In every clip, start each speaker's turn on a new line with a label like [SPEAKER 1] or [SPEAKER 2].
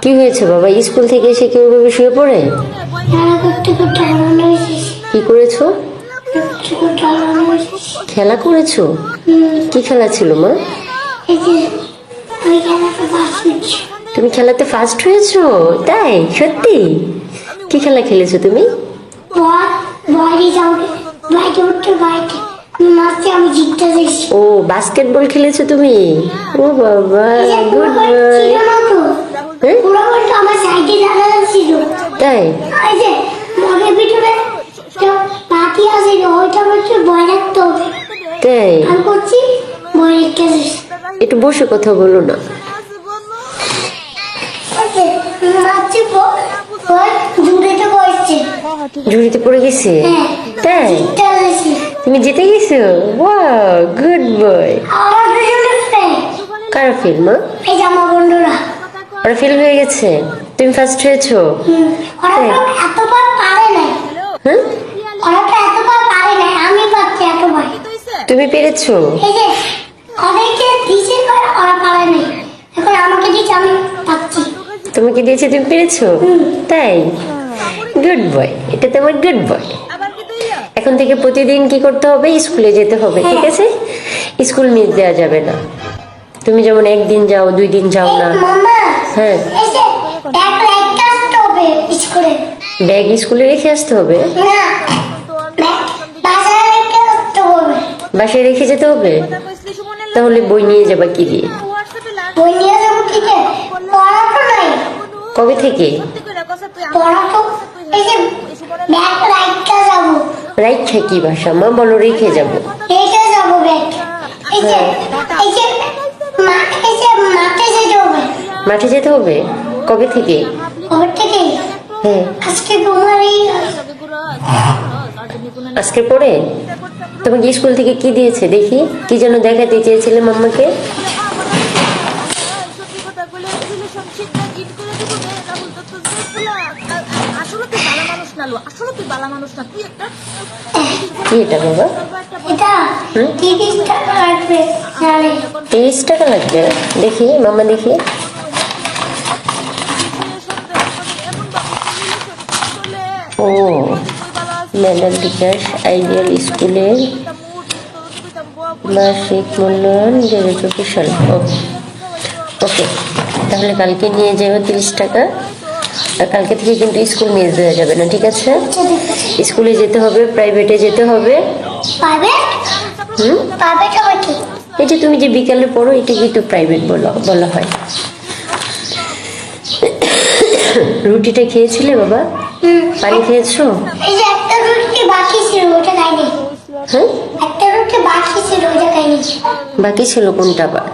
[SPEAKER 1] কি হয়েছে বাবা? স্কুল থেকে এসে কেউ ভাবে শুয়ে পড়ে? কি করেছো? খেলা করেছো? কি খেলা ছিল মা? তুমি খেলাতে ফার্স্ট হয়েছো? তাই? সত্যি? কি খেলা খেলেছো তুমি? ও বাস্কেটবল খেলেছো তুমি? ও বাবা, গুড বয়। তাই? তাই? একটু বসে কথা বলো না। ঝুড়িতে পড়ে গেছে? তাই? তুমি জিতে গেছো? Wow, good boy. কার ফেল মা? ওরা ফেল হয়ে গেছে, তুমি ফার্স্ট হয়েছো? তুমি পেরেছো? তোমাকে দিয়েছে, তুমি পেরেছো? তাই? গুড বয়, এটা তোমার গুড বয়। এখন থেকে প্রতিদিন কি করতে হবে? স্কুলে যেতে হবে, ঠিক আছে? স্কুল মিস দেওয়া যাবে না। তুমি যেমন একদিন যাও, 2 দিন যাও না। হ্যাঁ, ব্যাগ স্কুলে রেখে আসতে হবে? বাসায় রেখে যেতে হবে? তাহলে বই নিয়ে যাবা কি দিয়ে? কবে থেকে? রাইখা কি ভাষা মা? বলো রেখে যাবো। মাঠে যেতে হবে? কবে থেকে? হ্যাঁ, আজকে পরে তোমাকে স্কুল থেকে কি দিয়েছে দেখি? কি যেন দেখাতে চেয়েছিলে মাম্মাকে? কি এটা বাবা? 30 টাকা লাগবে? দেখি মাম্মা, দেখি। ও, ম্যাডাম বিকাশ আইডিয়াল স্কুলের মাসিক মূল্যায়ন 2024 সাল। ওকে, তাহলে কালকে নিয়ে যাবো 30 টাকা। আর কালকে থেকে কিন্তু স্কুল মিস দেওয়া যাবে না, ঠিক আছে? স্কুলে যেতে হবে, প্রাইভেটে যেতে হবে। এই যে তুমি যে বিকালে পড়ো, এটা কিন্তু প্রাইভেট বলা হয়। রুটিটা খেয়েছিলে বাবা? পানি খেয়েছো? বাকি ছিল কোনটা আবার?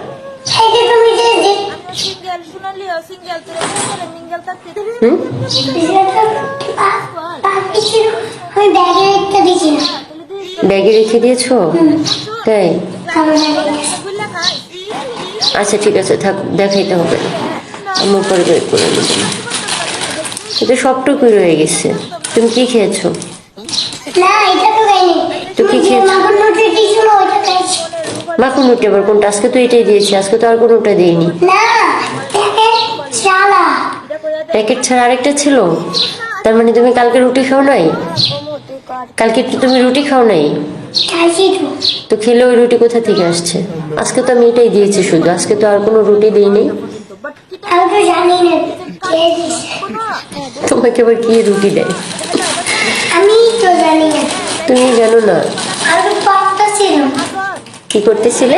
[SPEAKER 1] ব্যাগে রেখে দিয়েছো? তাই? আচ্ছা ঠিক আছে, থাক, দেখাইতে হবে না, আমার পরে বের করে নেব। এটা সবটুকুই রয়ে গেছে। তুমি কি খেয়েছো? তো কি খেয়েছো? মাখন রুটি আবার কোনটা? আজকে তো এটাই দিয়েছি, আজকে তো আর কোনোটা দিইনি। প্যাকেট ছাড়া আরেকটা ছিল? তার মানে তুমি কালকে রুটি খাও নাই? কালকে তুমি রুটি খাও নাই? তো খেলে ওই রুটি কোথা থেকে আসছে? আজকে তো আমি এটাই দিয়েছি শুধু, আজকে তো আর কোনো রুটি দিইনি। তোমাকে আবার কি রুটি দেয়? তুমি জানো না? কি করতেছিলে?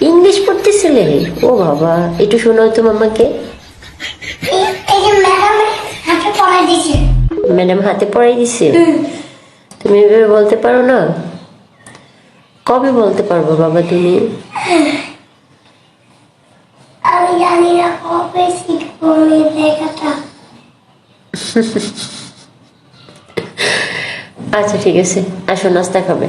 [SPEAKER 1] ইংলিশ পড়তেছিলে? ও বাবা, একটু শোনাও তো মামাকে। ম্যাডাম হাতে পড়াই দিছে? তুমি এভাবে বলতে পারো না? কবে বলতে পারবো বাবা তুমি? আচ্ছা ঠিক আছে, আসো নাস্তা খাবে।